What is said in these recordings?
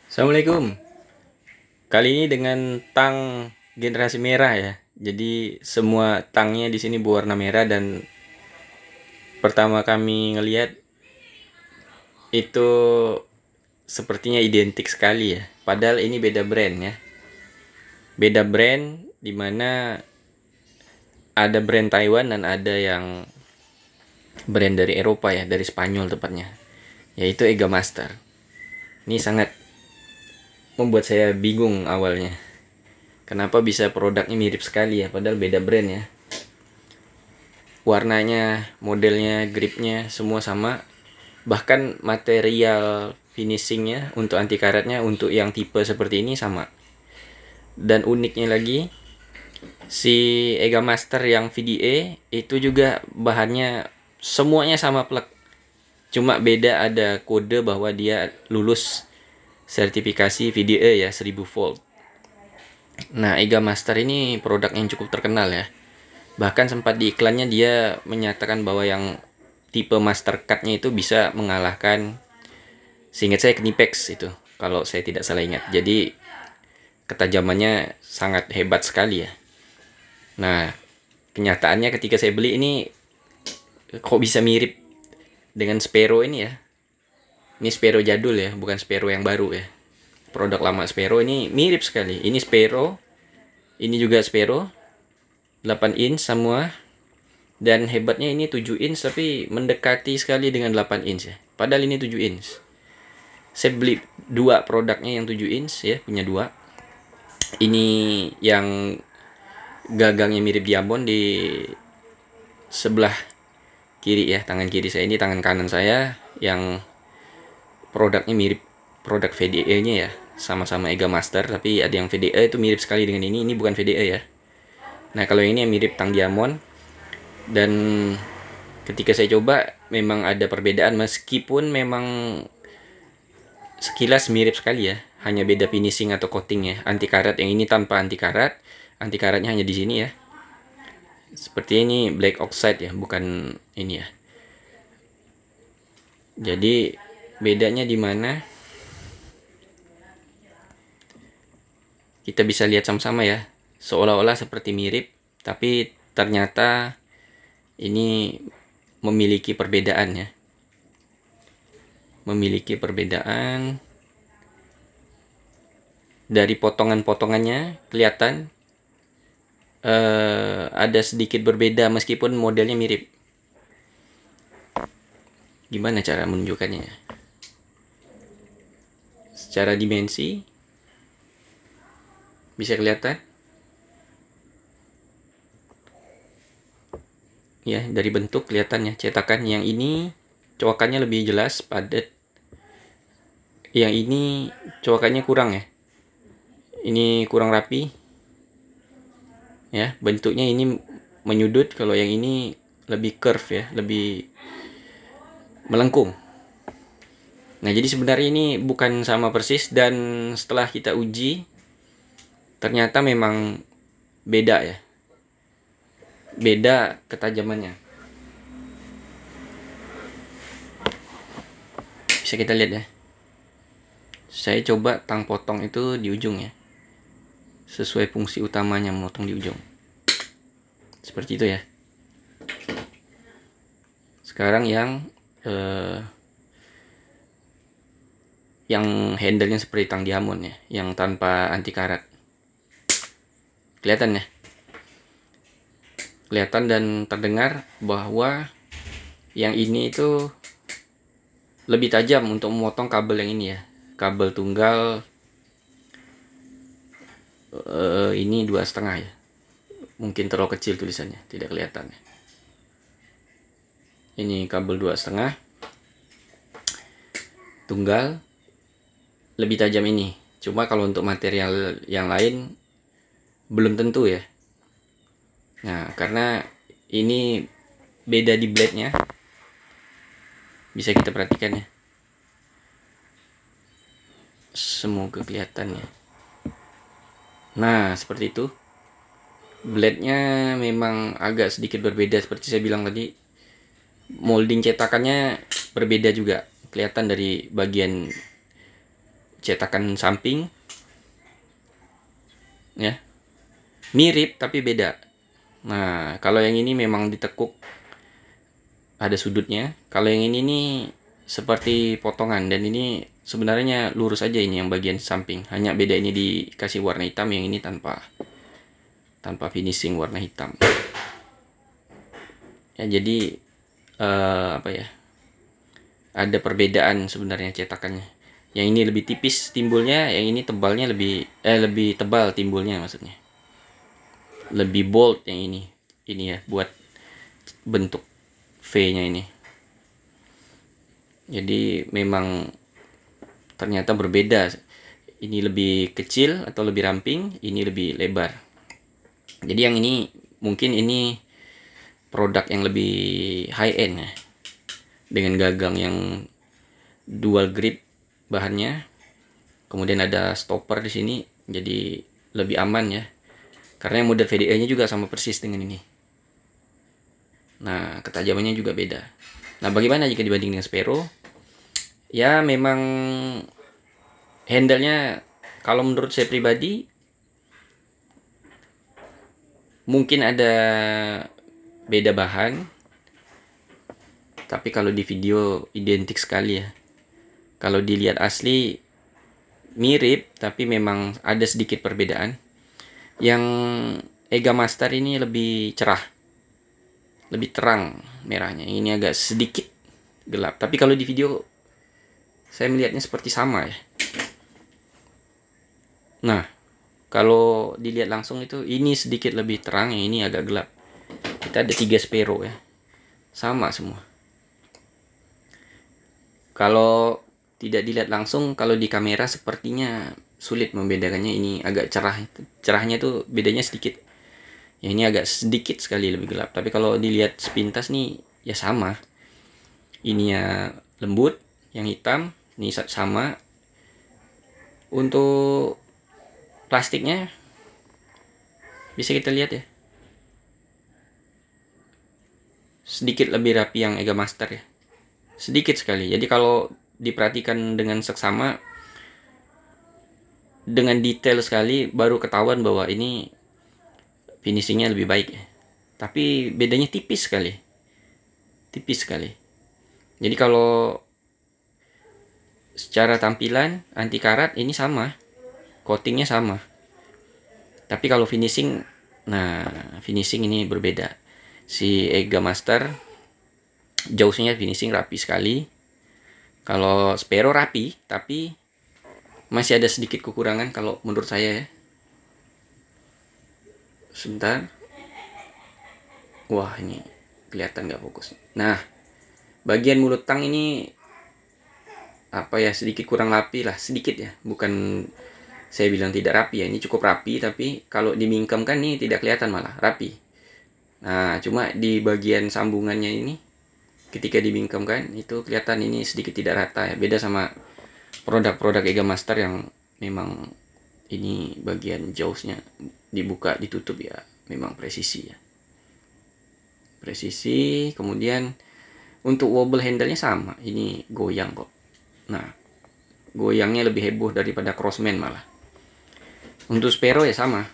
Assalamualaikum. Kali ini dengan tang generasi merah ya. Jadi semua tangnya di sini berwarna merah dan pertama kami ngelihat itu sepertinya identik sekali ya. Padahal ini beda brand ya. Beda brand dimana ada brand Taiwan dan ada yang brand dari Eropa ya, dari Spanyol tepatnya. Yaitu Ega Master. Ini sangat membuat saya bingung awalnya. Kenapa bisa produknya mirip sekali ya, padahal beda brand ya. Warnanya, modelnya, gripnya semua sama. Bahkan material finishingnya untuk anti karatnya untuk yang tipe seperti ini sama. Dan uniknya lagi, si Ega Master yang VDA itu juga bahannya semuanya sama plek. Cuma beda ada kode bahwa dia lulus sertifikasi VDA ya 1000 volt. Nah, Ega Master ini produk yang cukup terkenal ya. Bahkan sempat di iklannya dia menyatakan bahwa yang tipe Mastercard-nya itu bisa mengalahkan, seingat saya, Knipex itu, kalau saya tidak salah ingat. Jadi ketajamannya sangat hebat sekali ya. Nah, kenyataannya ketika saya beli ini kok bisa mirip dengan Sparrow ini ya. Ini Sparrow jadul ya, bukan Sparrow yang baru ya. Produk lama Sparrow ini mirip sekali. Ini Sparrow, ini juga Sparrow, 8 inch semua. Dan hebatnya ini 7 inch tapi mendekati sekali dengan 8 inch ya. Padahal ini 7 inch. Saya beli dua produknya yang 7 inch ya, punya dua. Ini yang gagangnya mirip diamond di sebelah kiri ya, tangan kiri saya, ini tangan kanan saya yang produknya mirip produk VDA-nya ya. Sama-sama Ega Master tapi ada yang VDA itu mirip sekali dengan ini bukan VDA ya. Nah, kalau ini yang mirip tang diamond. Dan ketika saya coba memang ada perbedaan meskipun memang sekilas mirip sekali ya, hanya beda finishing atau coating ya. Anti karat yang ini tanpa anti karat, anti karatnya hanya di sini ya. Seperti ini black oxide ya, bukan ini ya. Jadi bedanya di mana? Kita bisa lihat sama-sama ya. Seolah-olah seperti mirip, tapi ternyata ini memiliki perbedaan ya. Memiliki perbedaan dari potongan-potongannya kelihatan ada sedikit berbeda meskipun modelnya mirip. Gimana cara menunjukkannya? Secara dimensi bisa kelihatan ya, dari bentuk kelihatan ya, cetakan yang ini cowakannya lebih jelas, padat. Yang ini cowakannya kurang ya, ini kurang rapi ya, bentuknya ini menyudut. Kalau yang ini lebih curve ya, lebih melengkung. Nah, jadi sebenarnya ini bukan sama persis, dan setelah kita uji ternyata memang beda ya, beda ketajamannya. Bisa kita lihat ya, saya coba tang potong itu di ujung ya, sesuai fungsi utamanya memotong di ujung, seperti itu ya. Sekarang yang handle-nya seperti tang diamond ya, yang tanpa anti karat. Kelihatan ya, kelihatan dan terdengar bahwa yang ini itu lebih tajam untuk memotong kabel yang ini ya, kabel tunggal. Ini 2,5 ya, mungkin terlalu kecil tulisannya, tidak kelihatan ya. Ini kabel 2,5 tunggal, lebih tajam ini. Cuma kalau untuk material yang lain belum tentu ya. Nah, karena ini beda di blade-nya, bisa kita perhatikan ya. Semoga kelihatan ya. Nah, seperti itu. Blade-nya memang agak sedikit berbeda seperti saya bilang tadi. Molding cetakannya berbeda juga. Kelihatan dari bagian cetakan samping ya, mirip tapi beda. Nah, kalau yang ini memang ditekuk ada sudutnya. Kalau yang ini nih seperti potongan, dan ini sebenarnya lurus aja ini yang bagian samping. Hanya beda ini dikasih warna hitam, yang ini tanpa finishing warna hitam. Ya, jadi apa ya? Ada perbedaan sebenarnya cetakannya. Yang ini lebih tipis timbulnya, yang ini tebalnya lebih tebal timbulnya maksudnya. Lebih bold yang ini. Ini ya buat bentuk V-nya ini. Jadi memang ternyata berbeda. Ini lebih kecil atau lebih ramping, ini lebih lebar. Jadi yang ini mungkin ini produk yang lebih high end ya. Dengan gagang yang dual grip bahannya. Kemudian ada stopper di sini, jadi lebih aman ya. Karena yang model VDE-nya juga sama persis dengan ini. Nah, ketajamannya juga beda. Nah, bagaimana jika dibanding dengan Sparrow? Ya, memang handle-nya kalau menurut saya pribadi mungkin ada beda bahan. Tapi kalau di video identik sekali ya. Kalau dilihat asli mirip, tapi memang ada sedikit perbedaan. Yang Ega Master ini lebih cerah, lebih terang merahnya. Ini agak sedikit gelap. Tapi kalau di video saya melihatnya seperti sama ya. Nah, kalau dilihat langsung itu ini sedikit lebih terang, yang ini agak gelap. Kita ada 3 Sparrow ya, sama semua. Kalau tidak dilihat langsung, kalau di kamera sepertinya sulit membedakannya. Ini agak cerah, cerahnya tuh bedanya sedikit. Yang ini agak sedikit sekali lebih gelap. Tapi kalau dilihat sepintas nih ya sama. Ini ya lembut, yang hitam ini sama. Untuk plastiknya bisa kita lihat ya, sedikit lebih rapi yang Ega Master ya, sedikit sekali. Jadi kalau diperhatikan dengan seksama, dengan detail sekali, baru ketahuan bahwa ini finishingnya lebih baik ya. Tapi bedanya tipis sekali, tipis sekali. Jadi kalau secara tampilan anti karat ini sama, coatingnya sama. Tapi kalau finishing, nah finishing ini berbeda. Si Ega Master jauhnya finishing rapi sekali. Kalau Sparrow rapi, tapi masih ada sedikit kekurangan kalau menurut saya ya. Sebentar. Wah, ini kelihatan nggak fokus. Nah, bagian mulut tang ini apa ya, sedikit kurang rapi lah, sedikit ya. Bukan saya bilang tidak rapi ya, ini cukup rapi, tapi kalau dimingkamkan nih tidak kelihatan, malah rapi. Nah, cuma di bagian sambungannya ini ketika dibingkamkan itu kelihatan ini sedikit tidak rata ya. Beda sama produk-produk Ega Master yang memang ini bagian jauhnya dibuka ditutup ya, memang presisi ya. Presisi. Kemudian untuk wobble handle-nya sama, ini goyang kok. Nah, goyangnya lebih heboh daripada Crossman malah. Untuk Sparrow ya sama.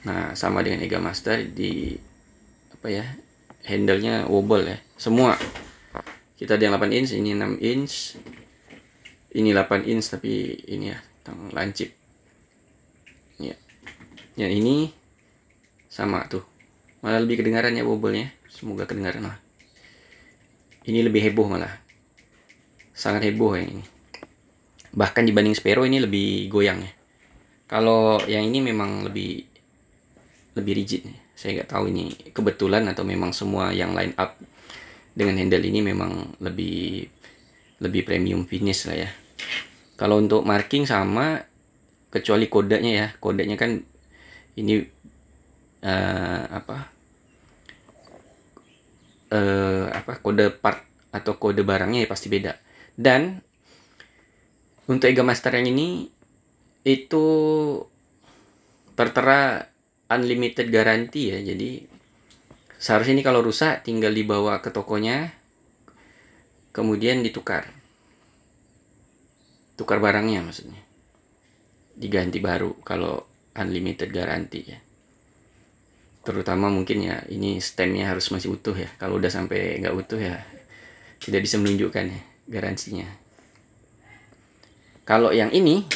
Nah, sama dengan Ega Master, di apa ya, handle-nya wobble ya. Semua. Kita ada yang 8 inch, ini 6 inch. Ini 8 inch tapi ini ya, lancip. Ya. Yang ini sama tuh. Malah lebih kedengaran ya wobble-nya. Semoga kedengaran lah. Ini lebih heboh malah. Sangat heboh yang ini. Bahkan dibanding Sparrow ini lebih goyang ya. Kalau yang ini memang lebih rigid nih. Saya nggak tahu ini kebetulan atau memang semua yang line up dengan handle ini memang lebih premium finish lah ya. Kalau untuk marking sama, kecuali kodenya ya. Kodenya kan ini kode part atau kode barangnya ya pasti beda. Dan untuk Ega Master yang ini itu tertera unlimited garansi ya. Jadi seharusnya ini kalau rusak tinggal dibawa ke tokonya, kemudian ditukar. tukar barangnya maksudnya, diganti baru kalau unlimited garansi ya. Terutama mungkin ya ini stemnya harus masih utuh ya. Kalau udah sampai nggak utuh ya tidak bisa menunjukkan ya garansinya. Kalau yang ini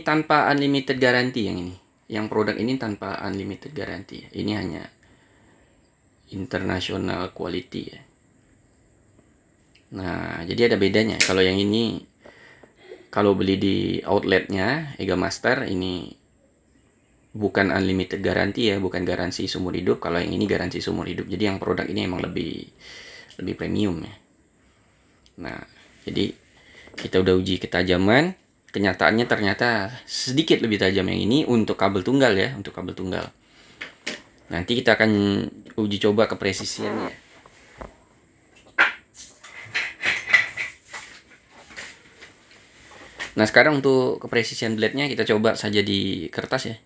tanpa unlimited garansi yang ini. Yang produk ini tanpa unlimited garansi. Ini hanya international quality ya. Nah, jadi ada bedanya. Kalau yang ini, kalau beli di outletnya Ega Master, ini bukan unlimited garansi ya, bukan garansi seumur hidup. Kalau yang ini garansi seumur hidup. Jadi yang produk ini emang lebih premium ya. Nah, jadi kita udah uji ketajaman. Kenyataannya ternyata sedikit lebih tajam yang ini untuk kabel tunggal ya, untuk kabel tunggal. Nanti kita akan uji coba kepresisiannya. Nah, sekarang untuk kepresisian blade-nya kita coba saja di kertas ya.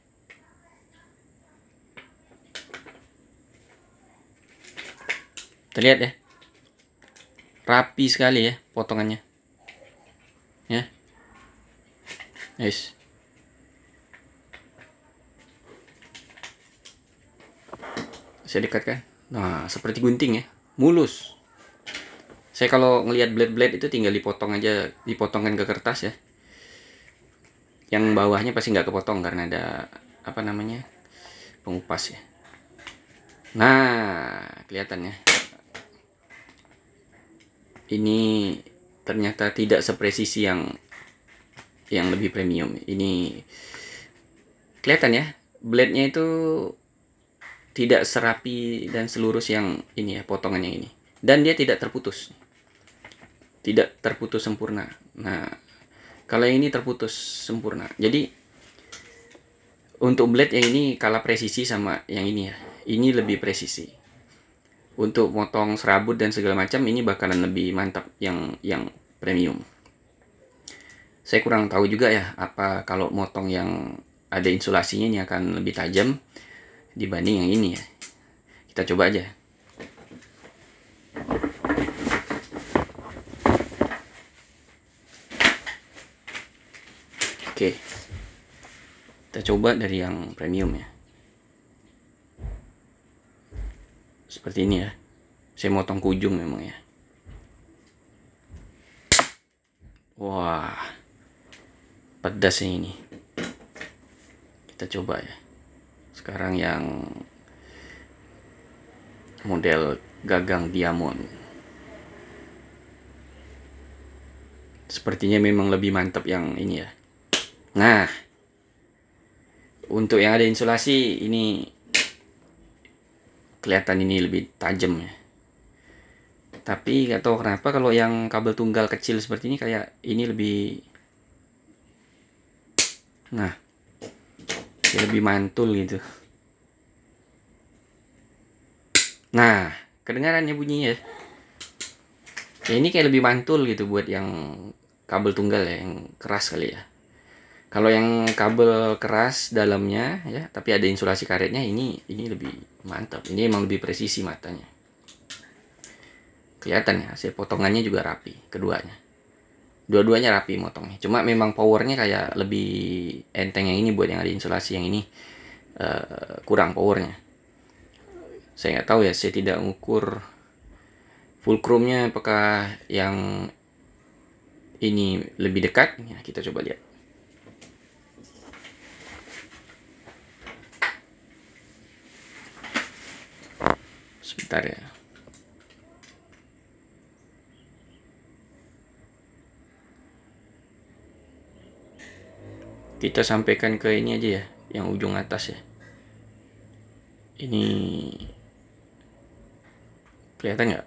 Terlihat ya, rapi sekali ya potongannya ya. Yes. Saya dekatkan. Nah, seperti gunting ya, mulus. Saya kalau ngelihat blade itu tinggal dipotong aja, dipotongkan ke kertas ya. Yang bawahnya pasti nggak kepotong karena ada apa namanya, pengupas ya. Nah, kelihatannya ini ternyata tidak sepresisi yang lebih premium. Ini kelihatan ya, blade-nya itu tidak serapi dan selurus yang ini ya, potongannya ini. Dan dia tidak terputus. Tidak terputus sempurna. Nah, kalau yang ini terputus sempurna. Jadi untuk blade yang ini kalah presisi sama yang ini ya. Ini lebih presisi. Untuk motong serabut dan segala macam ini bakalan lebih mantap yang premium. Saya kurang tahu juga ya apa kalau motong yang ada insulasinya ini akan lebih tajam dibanding yang ini ya. Kita coba aja. Oke. Kita coba dari yang premium ya. Seperti ini ya. Saya motong ke ujung memang ya. Wah, pedasnya ini. Kita coba ya. Sekarang yang model gagang diamond. Sepertinya memang lebih mantap yang ini ya. Nah, untuk yang ada insulasi ini kelihatan ini lebih tajam ya. Tapi gak tahu kenapa kalau yang kabel tunggal kecil seperti ini kayak ini lebih, nah, lebih mantul gitu. Nah, kedengarannya bunyinya ya. Ya ini kayak lebih mantul gitu buat yang kabel tunggal ya, yang keras kali ya. Kalau yang kabel keras dalamnya ya, tapi ada insulasi karetnya, ini lebih mantap. Ini emang lebih presisi matanya. Kelihatan ya, hasil potongannya juga rapi keduanya. Dua-duanya rapi motongnya. Cuma memang powernya kayak lebih enteng yang ini buat yang ada insulasi, yang ini kurang powernya. Saya nggak tahu ya, saya tidak mengukur fulcrumnya apakah yang ini lebih dekat ya, kita coba lihat. Sebentar ya. Kita sampaikan ke ini aja ya, yang ujung atas ya. Ini kelihatan nggak?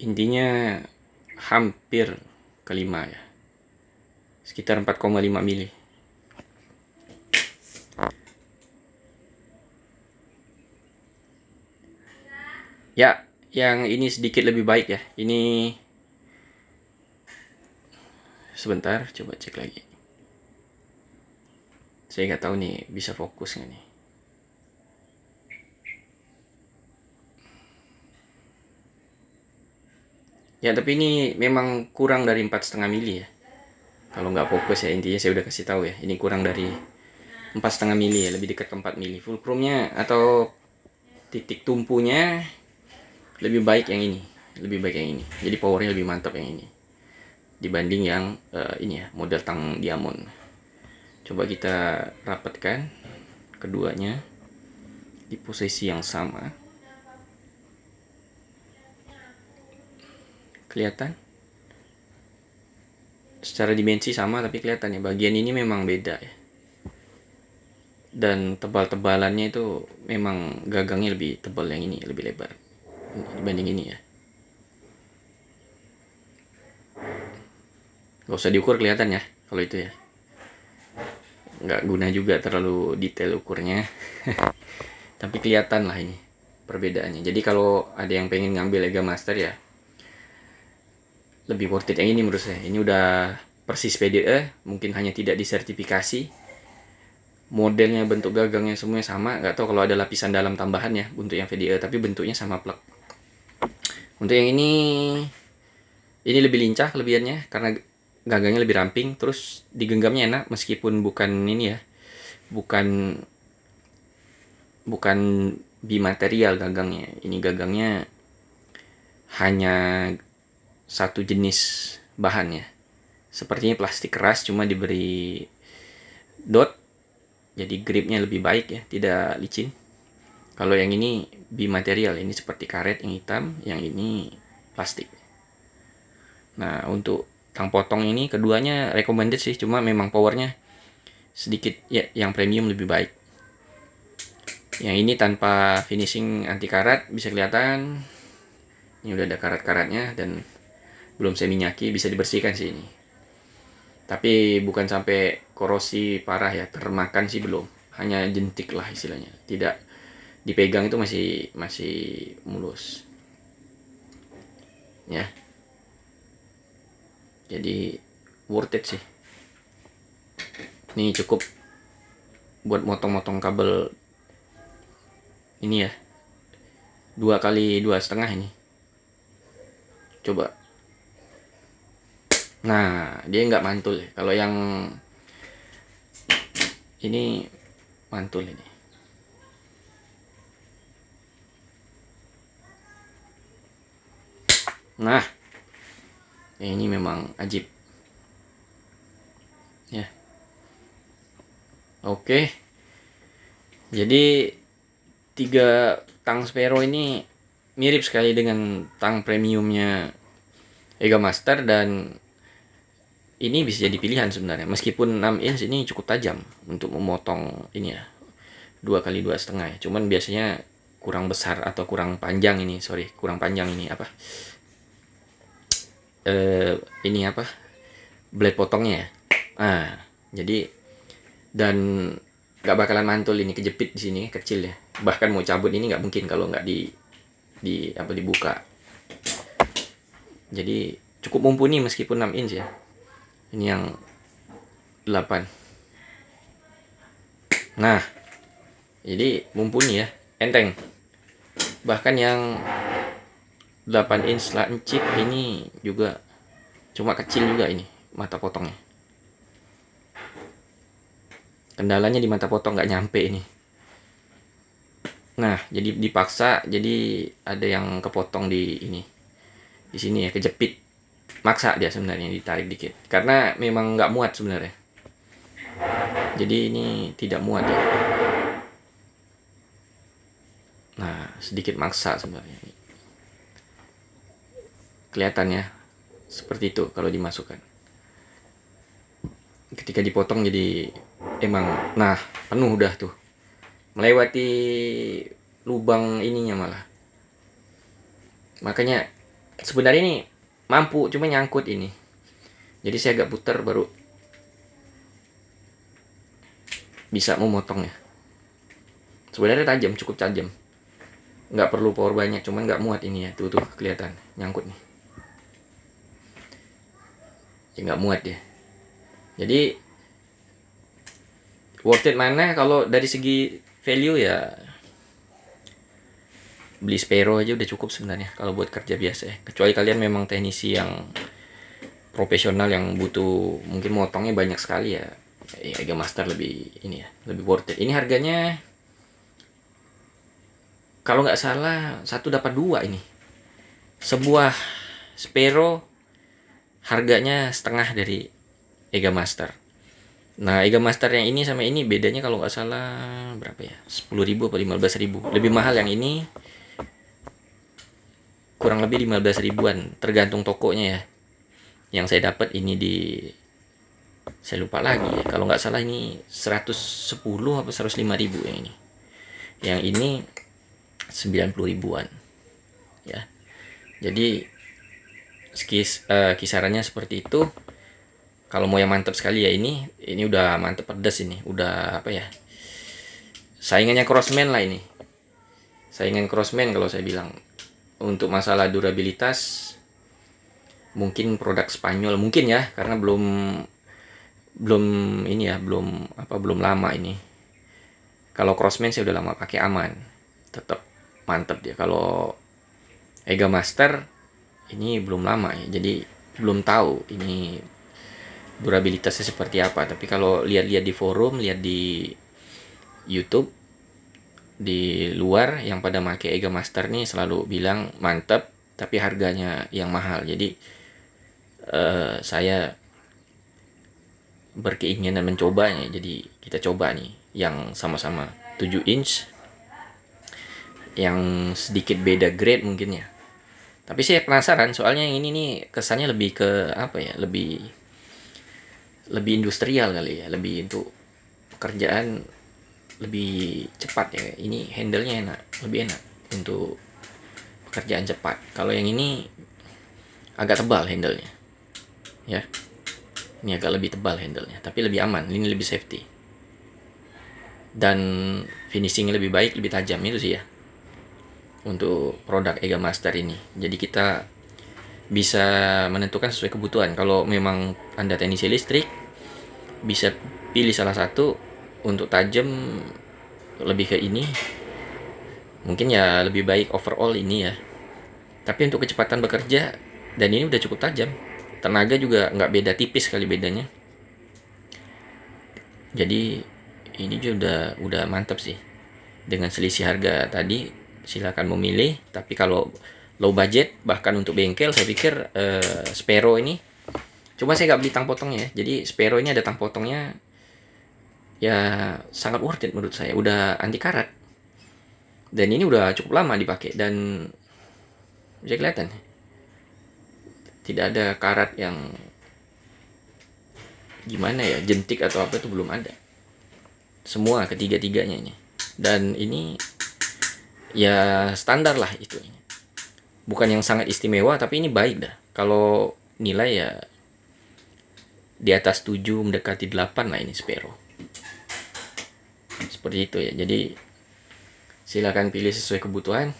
Intinya hampir kelima ya, sekitar 4,5 mili. Ya, yang ini sedikit lebih baik ya. Ini sebentar, coba cek lagi. Saya nggak tahu nih bisa fokus nggak nih. Ya tapi ini memang kurang dari 4,5 mili ya. Kalau nggak fokus ya, intinya saya udah kasih tahu ya. Ini kurang dari 4,5 mili ya, lebih dekat ke 4 mili. Fulcrumnya atau titik tumpunya lebih baik yang ini, lebih baik yang ini. Jadi powernya lebih mantap yang ini dibanding yang ini ya, model tang diamond. Coba kita rapatkan keduanya di posisi yang sama. Kelihatan? Secara dimensi sama tapi kelihatan ya, bagian ini memang beda ya. Dan tebal-tebalannya itu memang gagangnya lebih tebal yang ini, lebih lebar dibanding ini ya. Gak usah diukur kelihatan ya kalau itu ya. Nggak guna juga terlalu detail ukurnya. Tapi kelihatan lah ini perbedaannya. Jadi kalau ada yang pengen ngambil Ega Master ya, lebih worth it yang ini menurut saya. Ini udah persis PDE, mungkin hanya tidak disertifikasi. Modelnya, bentuk gagangnya semuanya sama. Nggak tahu kalau ada lapisan dalam tambahan ya untuk yang VDE, tapi bentuknya sama plug. Untuk yang ini lebih lincah kelebihannya karena gagangnya lebih ramping, terus digenggamnya enak meskipun bukan ini ya, bukan bimaterial gagangnya. Ini gagangnya hanya satu jenis bahan ya, sepertinya plastik keras cuma diberi dot, jadi gripnya lebih baik ya, tidak licin. Kalau yang ini bimaterial, ini seperti karet yang hitam, yang ini plastik. Nah untuk tang potong ini keduanya recommended sih, cuma memang powernya sedikit ya, yang premium lebih baik. Yang ini tanpa finishing anti karat, bisa kelihatan ini udah ada karat-karatnya dan belum saya minyaki, bisa dibersihkan sih ini. Tapi bukan sampai korosi parah ya, termakan sih belum, hanya jentik lah istilahnya, tidak dipegang itu masih mulus ya. Jadi worth it sih. Ini cukup buat motong-motong kabel ini ya, 2 kali 2,5 ini. Coba. Nah dia nggak mantul ya. Kalau yang ini mantul ini. Nah ini memang ajib ya. Oke, jadi 3 tang Sparrow ini mirip sekali dengan tang premiumnya Ega Master, dan ini bisa jadi pilihan sebenarnya. Meskipun 6 inch ini cukup tajam untuk memotong ini ya, 2 kali 2,5 ya. Cuman biasanya kurang besar atau kurang panjang ini, kurang panjang ini apa? Ini apa? Blade potongnya ya. Nah, jadi dan nggak bakalan mantul ini, kejepit di sini kecil ya. Bahkan mau cabut ini nggak mungkin kalau nggak dibuka. Jadi cukup mumpuni meskipun 6 inch ya. Ini yang 8. Nah, jadi mumpuni ya, enteng. Bahkan yang 8 inch lancip ini juga cuma kecil juga ini mata potongnya. Kendalanya di mata potong nggak nyampe ini. Nah, jadi dipaksa, jadi ada yang kepotong di ini, di sini ya, kejepit. Maksa dia sebenarnya, ditarik dikit karena memang nggak muat sebenarnya. Jadi ini tidak muat ya. Nah, sedikit maksa sebenarnya. Kelihatannya seperti itu kalau dimasukkan. Ketika dipotong jadi emang, nah penuh udah tuh, melewati lubang ininya malah. Makanya sebenarnya ini mampu, cuma nyangkut ini. Jadi saya agak putar baru bisa memotongnya. Sebenarnya tajam, cukup tajam. Nggak perlu power banyak, cuman nggak muat ini ya. Tuh kelihatan nyangkut nih. Ya nggak muat ya. Jadi worth it mana kalau dari segi value ya, beli Sparrow aja udah cukup sebenarnya kalau buat kerja biasa ya. Kecuali kalian memang teknisi yang profesional yang butuh mungkin motongnya banyak sekali ya. Ya Ega Master lebih ini ya, lebih worth it. Ini harganya kalau nggak salah 1 dapat 2 ini. Sebuah Sparrow harganya setengah dari Ega Master. Nah, Ega Master yang ini sama ini bedanya kalau nggak salah berapa ya? 10.000 atau 15.000. Lebih mahal yang ini. Kurang lebih 15 ribuan, tergantung tokonya ya. Yang saya dapat ini saya lupa lagi ya. Kalau nggak salah ini 110 atau 105 ribu yang ini. Yang ini 90 ribuan. Ya. Jadi kisarannya seperti itu. Kalau mau yang mantap sekali ya ini udah mantep pedas ini, udah apa ya? Saingannya Crossman lah ini. Saingan Crossman kalau saya bilang. Untuk masalah durabilitas mungkin produk Spanyol mungkin ya, karena belum ini ya, belum lama ini. Kalau Crossman saya udah lama pakai, aman, tetap mantap dia. Kalau Ega Master ini belum lama ya, jadi belum tahu ini durabilitasnya seperti apa. Tapi kalau lihat-lihat di forum, lihat di YouTube, di luar yang pada make Ega Master nih selalu bilang mantap, tapi harganya yang mahal. Jadi saya berkeinginan mencobanya. Jadi kita coba nih yang sama-sama 7 inch, yang sedikit beda grade mungkin ya. Tapi saya penasaran soalnya yang ini nih kesannya lebih ke apa ya, lebih industrial kali ya, lebih untuk pekerjaan lebih cepat ya. Ini handle-nya enak, lebih enak untuk pekerjaan cepat. Kalau yang ini agak tebal handle-nya ya, ini agak lebih tebal handle-nya, tapi lebih aman, ini lebih safety dan finishingnya lebih baik, lebih tajam. Itu sih ya untuk produk Ega Master ini. Jadi kita bisa menentukan sesuai kebutuhan. Kalau memang Anda teknisi listrik, bisa pilih salah satu. Untuk tajam lebih ke ini, mungkin ya lebih baik overall ini ya. Tapi untuk kecepatan bekerja, dan ini udah cukup tajam, tenaga juga nggak beda tipis kali bedanya. Jadi ini juga udah mantap sih. Dengan selisih harga tadi silakan memilih. Tapi kalau low budget, bahkan untuk bengkel, saya pikir Sparrow ini, cuma saya nggak beli tang potongnya ya. Jadi Sparrow ini ada tang potongnya ya, sangat worth it menurut saya. Udah anti karat dan ini udah cukup lama dipakai, dan bisa kelihatan tidak ada karat yang gimana ya, jentik atau apa, itu belum ada. Semua ketiga-tiganya ini, dan ini ya standar lah itu. Bukan yang sangat istimewa, tapi ini baik dah. Kalau nilai ya di atas 7 mendekati 8 lah ini Sparrow. Seperti itu ya. Jadi silakan pilih sesuai kebutuhan.